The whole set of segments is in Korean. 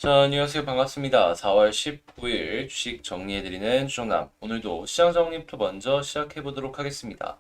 자, 안녕하세요. 반갑습니다. 4월 19일 주식 정리해드리는 주정남. 오늘도 시장 정리부터 먼저 시작해보도록 하겠습니다.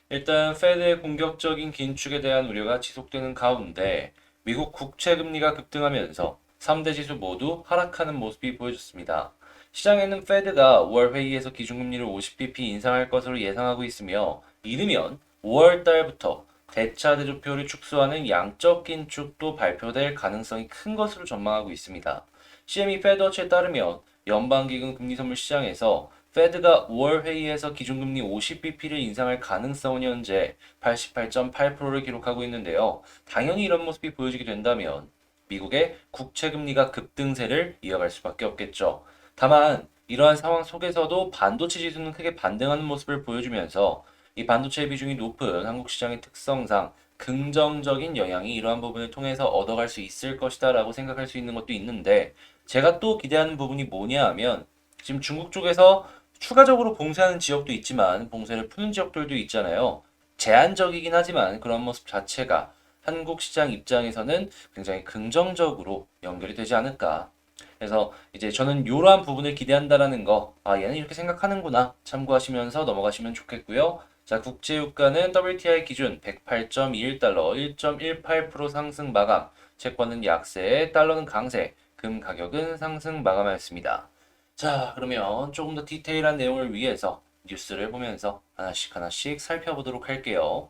일단 페드의 공격적인 긴축에 대한 우려가 지속되는 가운데 미국 국채 금리가 급등하면서 3대 지수 모두 하락하는 모습이 보여졌습니다. 시장에는 페드가 5월 회의에서 기준금리를 50bp 인상할 것으로 예상하고 있으며 이르면 5월 달부터 대차 대조표를 축소하는 양적 긴축도 발표될 가능성이 큰 것으로 전망하고 있습니다. CME 페드워치에 따르면 연방기금 금리선물 시장에서 페드가 5월 회의에서 기준금리 50bp를 인상할 가능성은 현재 88.8%를 기록하고 있는데요. 당연히 이런 모습이 보여지게 된다면 미국의 국채금리가 급등세를 이어갈 수밖에 없겠죠. 다만 이러한 상황 속에서도 반도체 지수는 크게 반등하는 모습을 보여주면서 이 반도체 비중이 높은 한국 시장의 특성상 긍정적인 영향이 이러한 부분을 통해서 얻어갈 수 있을 것이다 라고 생각할 수 있는 것도 있는데 제가 또 기대하는 부분이 뭐냐 하면 지금 중국 쪽에서 추가적으로 봉쇄하는 지역도 있지만 봉쇄를 푸는 지역들도 있잖아요. 제한적이긴 하지만 그런 모습 자체가 한국 시장 입장에서는 굉장히 긍정적으로 연결이 되지 않을까. 그래서 이제 저는 이러한 부분을 기대한다라는 거, 얘는 이렇게 생각하는구나 참고하시면서 넘어가시면 좋겠고요. 자, 국제유가는 WTI 기준 108.21달러, 1.18% 상승 마감, 채권은 약세, 달러는 강세, 금 가격은 상승 마감하였습니다. 자, 그러면 조금 더 디테일한 내용을 위해서 뉴스를 보면서 하나씩 하나씩 살펴보도록 할게요.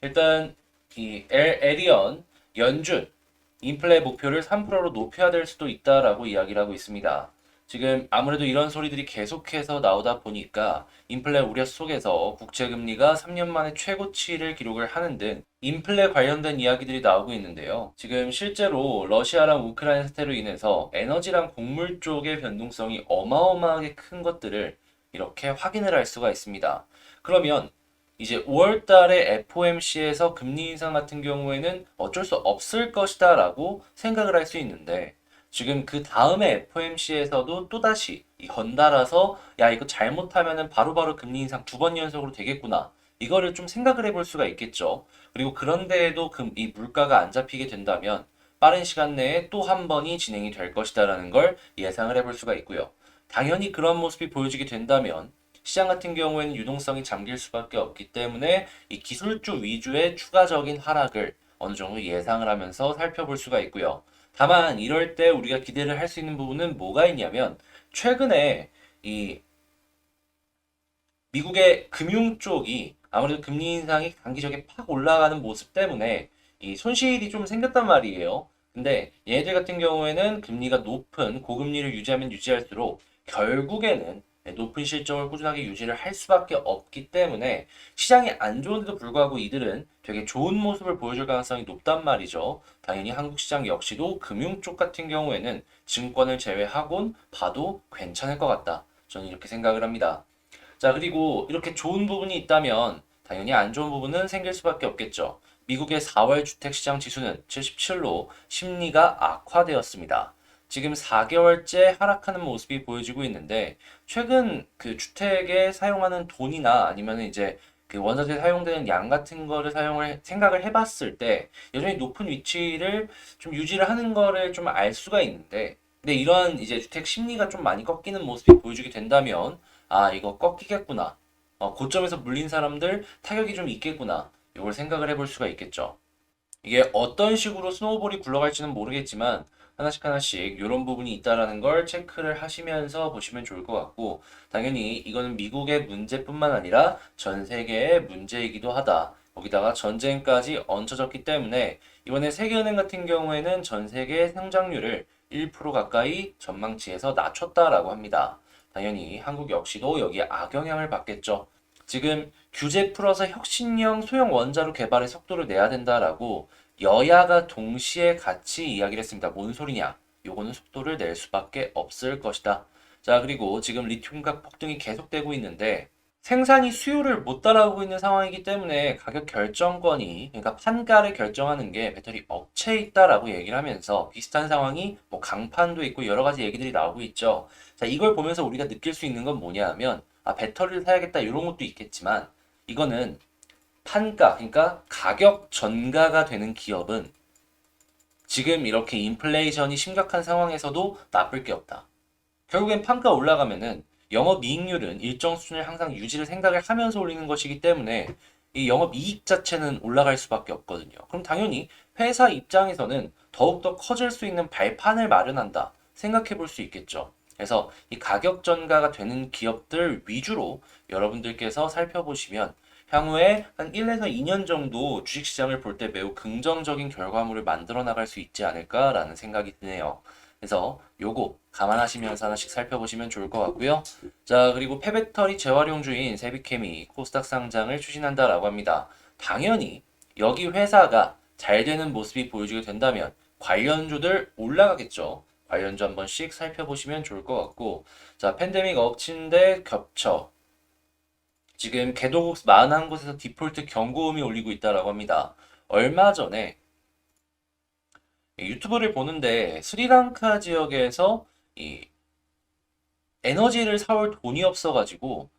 일단 이 에리언, 연준, 인플레 목표를 3%로 높여야 될 수도 있다라고 이야기를 하고 있습니다. 지금 아무래도 이런 소리들이 계속해서 나오다 보니까 인플레 우려 속에서 국채 금리가 3년 만에 최고치를 기록을 하는 등 인플레 관련된 이야기들이 나오고 있는데요. 지금 실제로 러시아랑 우크라이나 사태로 인해서 에너지랑 곡물 쪽의 변동성이 어마어마하게 큰 것들을 이렇게 확인을 할 수가 있습니다. 그러면 이제 5월 달에 FOMC에서 금리 인상 같은 경우에는 어쩔 수 없을 것이다 라고 생각을 할 수 있는데 지금 그 다음에 FOMC에서도 또다시 연달아서 야 이거 잘못하면은 바로바로 금리 인상 두 번 연속으로 되겠구나 이거를 좀 생각을 해볼 수가 있겠죠. 그리고 그런데에도 이 물가가 안 잡히게 된다면 빠른 시간 내에 또 한 번이 진행이 될 것이다라는 걸 예상을 해볼 수가 있고요. 당연히 그런 모습이 보여지게 된다면 시장 같은 경우에는 유동성이 잠길 수밖에 없기 때문에 이 기술주 위주의 추가적인 하락을 어느 정도 예상을 하면서 살펴볼 수가 있고요. 다만 이럴 때 우리가 기대를 할 수 있는 부분은 뭐가 있냐면 최근에 이 미국의 금융 쪽이 아무래도 금리 인상이 단기적에 팍 올라가는 모습 때문에 이 손실이 좀 생겼단 말이에요. 근데 얘네들 같은 경우에는 금리가 높은 고금리를 유지하면 유지할수록 결국에는 높은 실적을 꾸준하게 유지를 할 수밖에 없기 때문에 시장이 안 좋은데도 불구하고 이들은 되게 좋은 모습을 보여줄 가능성이 높단 말이죠. 당연히 한국 시장 역시도 금융 쪽 같은 경우에는 증권을 제외하곤 봐도 괜찮을 것 같다. 저는 이렇게 생각을 합니다. 자, 그리고 이렇게 좋은 부분이 있다면 당연히 안 좋은 부분은 생길 수밖에 없겠죠. 미국의 4월 주택시장 지수는 77로 심리가 악화되었습니다. 지금 4개월째 하락하는 모습이 보여지고 있는데 최근 그 주택에 사용하는 돈이나 아니면 이제 그 원자재 사용되는 양 같은 거를 사용을 생각을 해봤을 때 여전히 높은 위치를 좀 유지를 하는 거를 좀 알 수가 있는데 근데 이러한 이제 주택 심리가 좀 많이 꺾이는 모습이 보여주게 된다면 이거 꺾이겠구나. 고점에서 물린 사람들 타격이 좀 있겠구나. 이걸 생각을 해볼 수가 있겠죠. 이게 어떤 식으로 스노우볼이 굴러갈지는 모르겠지만 하나씩 하나씩 이런 부분이 있다라는 걸 체크를 하시면서 보시면 좋을 것 같고 당연히 이거는 미국의 문제뿐만 아니라 전 세계의 문제이기도 하다. 거기다가 전쟁까지 얹혀졌기 때문에 이번에 세계은행 같은 경우에는 전 세계 성장률을 1% 가까이 전망치에서 낮췄다라고 합니다. 당연히 한국 역시도 여기에 악영향을 받겠죠. 지금 규제 풀어서 혁신형 소형 원자로 개발의 속도를 내야 된다라고 여야가 동시에 같이 이야기를 했습니다. 뭔 소리냐? 요거는 속도를 낼 수밖에 없을 것이다. 자, 그리고 지금 리튬값 폭등이 계속되고 있는데 생산이 수요를 못 따라오고 있는 상황이기 때문에 가격 결정권이 그러니까 판가를 결정하는 게 배터리 업체에 있다라고 얘기를 하면서 비슷한 상황이 뭐 강판도 있고 여러 가지 얘기들이 나오고 있죠. 자, 이걸 보면서 우리가 느낄 수 있는 건 뭐냐 하면 배터리를 사야겠다 이런 것도 있겠지만 이거는 판가, 그러니까 가격 전가가 되는 기업은 지금 이렇게 인플레이션이 심각한 상황에서도 나쁠 게 없다. 결국엔 판가 올라가면은 영업이익률은 일정 수준을 항상 유지를 생각을 하면서 올리는 것이기 때문에 이 영업이익 자체는 올라갈 수밖에 없거든요. 그럼 당연히 회사 입장에서는 더욱더 커질 수 있는 발판을 마련한다 생각해 볼 수 있겠죠. 그래서 이 가격 전가가 되는 기업들 위주로 여러분들께서 살펴보시면 향후에 한 1에서 2년 정도 주식시장을 볼 때 매우 긍정적인 결과물을 만들어 나갈 수 있지 않을까라는 생각이 드네요. 그래서 요거 감안하시면서 하나씩 살펴보시면 좋을 것 같고요. 자, 그리고 폐배터리 재활용주인 세비케미 코스닥 상장을 추진한다라고 합니다. 당연히 여기 회사가 잘 되는 모습이 보여주게 된다면 관련주들 올라가겠죠. 관련주 한 번씩 살펴보시면 좋을 것 같고, 자, 팬데믹 엎친데 겹쳐 지금 개도국 많은 곳에서 디폴트 경고음이 울리고 있다라고 합니다. 얼마 전에 유튜브를 보는데 스리랑카 지역에서 이 에너지를 사올 돈이 없어가지고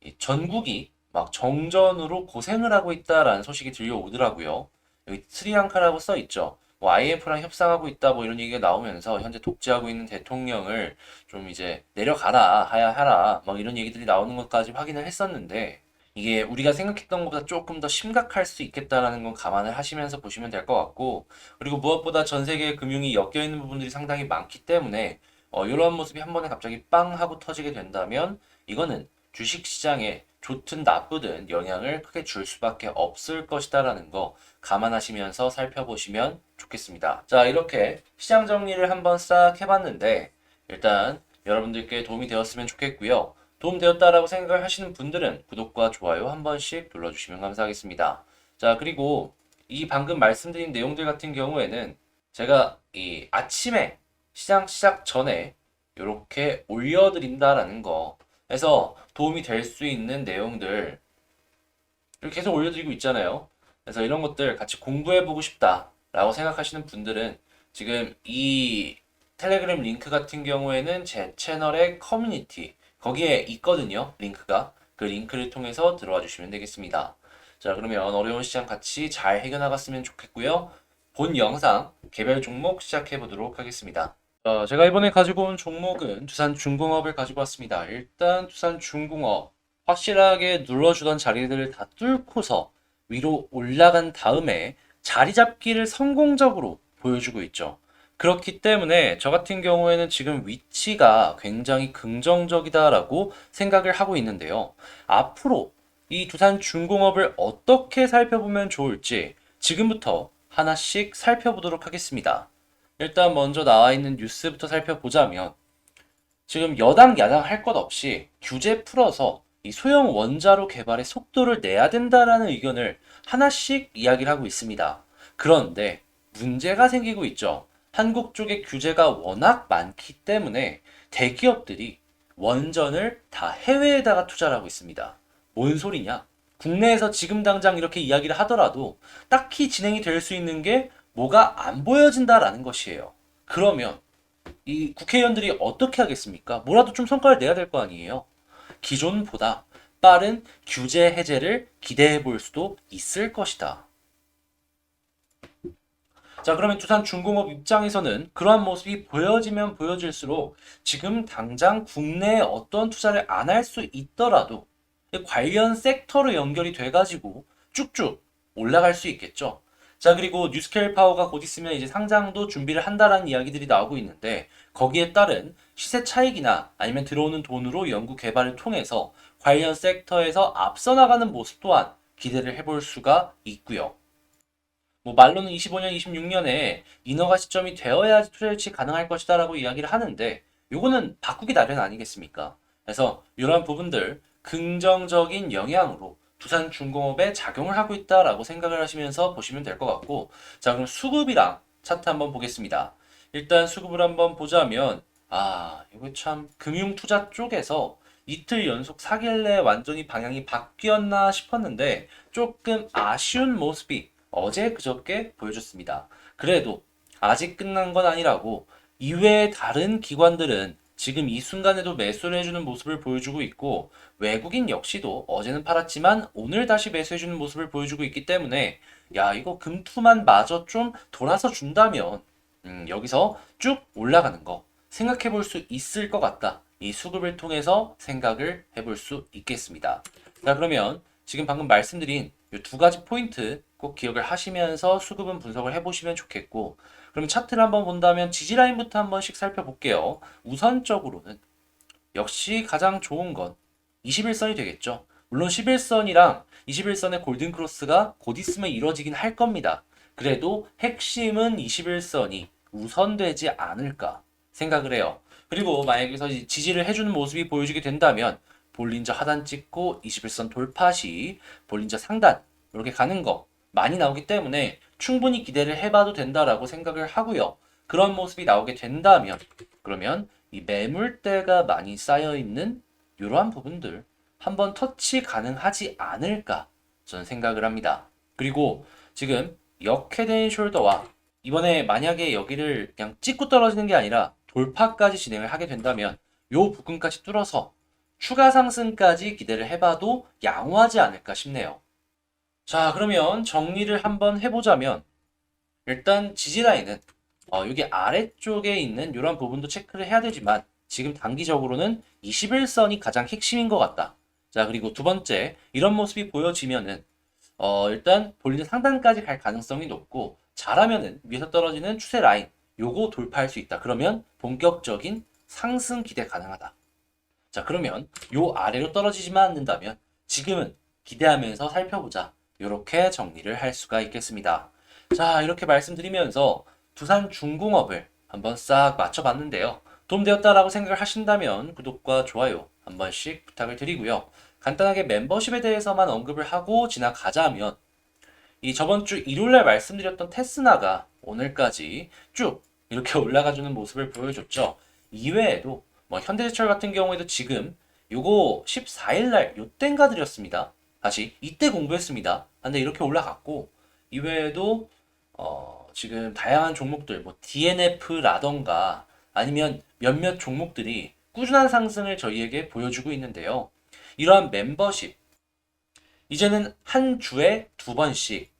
이 전국이 막 정전으로 고생을 하고 있다라는 소식이 들려오더라고요. 여기 스리랑카라고 써 있죠. 뭐 IMF랑 협상하고 있다 뭐 이런 얘기가 나오면서 현재 독재하고 있는 대통령을 좀 이제 내려가라 하야 하라 막 이런 얘기들이 나오는 것까지 확인을 했었는데 이게 우리가 생각했던 것보다 조금 더 심각할 수 있겠다라는 건 감안을 하시면서 보시면 될 것 같고 그리고 무엇보다 전 세계 금융이 엮여 있는 부분들이 상당히 많기 때문에 이러한 모습이 한 번에 갑자기 빵 하고 터지게 된다면 이거는 주식시장에 좋든 나쁘든 영향을 크게 줄 수밖에 없을 것이다라는 거 감안하시면서 살펴보시면 좋겠습니다. 자, 이렇게 시장 정리를 한번 싹 해봤는데 일단 여러분들께 도움이 되었으면 좋겠고요. 도움되었다라고 생각을 하시는 분들은 구독과 좋아요 한 번씩 눌러주시면 감사하겠습니다. 자, 그리고 이 방금 말씀드린 내용들 같은 경우에는 제가 이 아침에 시장 시작 전에 이렇게 올려드린다라는 거 해서 도움이 될 수 있는 내용들 이렇게 계속 올려드리고 있잖아요. 그래서 이런 것들 같이 공부해보고 싶다라고 생각하시는 분들은 지금 이 텔레그램 링크 같은 경우에는 제 채널의 커뮤니티 거기에 있거든요. 링크가. 그 링크를 통해서 들어와 주시면 되겠습니다. 자, 그러면 어려운 시장 같이 잘 해결나갔으면 좋겠고요. 본 영상 개별 종목 시작해 보도록 하겠습니다. 제가 이번에 가지고 온 종목은 두산중공업을 가지고 왔습니다. 일단 두산중공업 확실하게 눌러주던 자리들을 다 뚫고서 위로 올라간 다음에 자리 잡기를 성공적으로 보여주고 있죠. 그렇기 때문에 저 같은 경우에는 지금 위치가 굉장히 긍정적이다라고 생각을 하고 있는데요. 앞으로 이 두산중공업을 어떻게 살펴보면 좋을지 지금부터 하나씩 살펴보도록 하겠습니다. 일단 먼저 나와 있는 뉴스부터 살펴보자면 지금 여당 야당 할 것 없이 규제 풀어서 이 소형 원자로 개발의 속도를 내야 된다라는 의견을 하나씩 이야기를 하고 있습니다. 그런데 문제가 생기고 있죠. 한국 쪽의 규제가 워낙 많기 때문에 대기업들이 원전을 다 해외에다가 투자를 하고 있습니다. 뭔 소리냐? 국내에서 지금 당장 이렇게 이야기를 하더라도 딱히 진행이 될 수 있는 게 뭐가 안 보여진다라는 것이에요. 그러면 이 국회의원들이 어떻게 하겠습니까? 뭐라도 좀 성과를 내야 될 거 아니에요. 기존보다 빠른 규제 해제를 기대해 볼 수도 있을 것이다. 자, 그러면 두산중공업 입장에서는 그러한 모습이 보여지면 보여질수록 지금 당장 국내에 어떤 투자를 안 할 수 있더라도 관련 섹터로 연결이 돼가지고 쭉쭉 올라갈 수 있겠죠. 자, 그리고 뉴스케일 파워가 곧 있으면 이제 상장도 준비를 한다라는 이야기들이 나오고 있는데 거기에 따른 시세 차익이나 아니면 들어오는 돈으로 연구 개발을 통해서 관련 섹터에서 앞서 나가는 모습 또한 기대를 해볼 수가 있고요. 뭐 말로는 25년, 26년에 인허가 시점이 되어야지 투자 유치 가능할 것이다라고 이야기를 하는데 요거는 바꾸기 나련 아니겠습니까? 그래서 이러한 부분들 긍정적인 영향으로 두산중공업에 작용을 하고 있다라고 생각을 하시면서 보시면 될 것 같고 자, 그럼 수급이랑 차트 한번 보겠습니다. 일단 수급을 한번 보자면 이거 참 금융투자 쪽에서 이틀 연속 사길래 완전히 방향이 바뀌었나 싶었는데 조금 아쉬운 모습이 어제 그저께 보여줬습니다. 그래도 아직 끝난 건 아니라고 이외의 다른 기관들은 지금 이 순간에도 매수를 해주는 모습을 보여주고 있고 외국인 역시도 어제는 팔았지만 오늘 다시 매수해주는 모습을 보여주고 있기 때문에 야, 이거 금투만 마저 좀 돌아서 준다면 여기서 쭉 올라가는 거 생각해 볼 수 있을 것 같다. 이 수급을 통해서 생각을 해볼 수 있겠습니다. 자, 그러면 지금 방금 말씀드린 이 두 가지 포인트 꼭 기억을 하시면서 수급은 분석을 해보시면 좋겠고, 그럼 차트를 한번 본다면 지지라인부터 한 번씩 살펴볼게요. 우선적으로는 역시 가장 좋은 건 21선이 되겠죠. 물론 11선이랑 21선의 골든크로스가 곧 있으면 이루어지긴 할 겁니다. 그래도 핵심은 21선이 우선되지 않을까 생각을 해요. 그리고 만약에 여기서 지지를 해주는 모습이 보여지게 된다면 볼린저 하단 찍고 21선 돌파 시 볼린저 상단 이렇게 가는 거 많이 나오기 때문에 충분히 기대를 해봐도 된다라고 생각을 하고요. 그런 모습이 나오게 된다면 그러면 이 매물대가 많이 쌓여있는 이러한 부분들 한번 터치 가능하지 않을까 저는 생각을 합니다. 그리고 지금 역헤드앤 숄더와 이번에 만약에 여기를 그냥 찍고 떨어지는 게 아니라 돌파까지 진행을 하게 된다면 요 부분까지 뚫어서 추가 상승까지 기대를 해봐도 양호하지 않을까 싶네요. 자, 그러면 정리를 한번 해보자면 일단 지지라인은 여기 아래쪽에 있는 이런 부분도 체크를 해야 되지만 지금 단기적으로는 21선이 가장 핵심인 것 같다. 자, 그리고 두 번째 이런 모습이 보여지면은 일단 볼리는 상단까지 갈 가능성이 높고 잘하면은 위에서 떨어지는 추세 라인 요거 돌파할 수 있다. 그러면 본격적인 상승 기대 가능하다. 자, 그러면 요 아래로 떨어지지만 않는다면 지금은 기대하면서 살펴보자. 이렇게 정리를 할 수가 있겠습니다. 자, 이렇게 말씀드리면서 두산중공업을 한번 싹 맞춰봤는데요. 도움되었다라고 생각을 하신다면 구독과 좋아요 한 번씩 부탁을 드리고요. 간단하게 멤버십에 대해서만 언급을 하고 지나가자면 이 저번 주 일요일날 말씀드렸던 테스나가 오늘까지 쭉 이렇게 올라가주는 모습을 보여줬죠. 이외에도 뭐 현대제철 같은 경우에도 지금 요거 14일날 요땐가 드렸습니다. 다시 이때 공부했습니다. 근데 이렇게 올라갔고 이외에도 지금 다양한 종목들 뭐 DNF라던가 아니면 몇몇 종목들이 꾸준한 상승을 저희에게 보여주고 있는데요. 이러한 멤버십 이제는 한 주에 두 번씩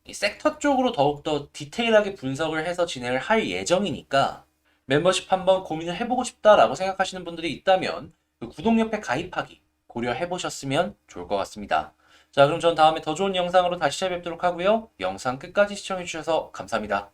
이 섹터 쪽으로 더욱더 디테일하게 분석을 해서 진행을 할 예정이니까 멤버십 한번 고민을 해보고 싶다라고 생각하시는 분들이 있다면 그 구독 옆에 가입하기 고려해보셨으면 좋을 것 같습니다. 자, 그럼 전 다음에 더 좋은 영상으로 다시 찾아뵙도록 하고요. 영상 끝까지 시청해주셔서 감사합니다.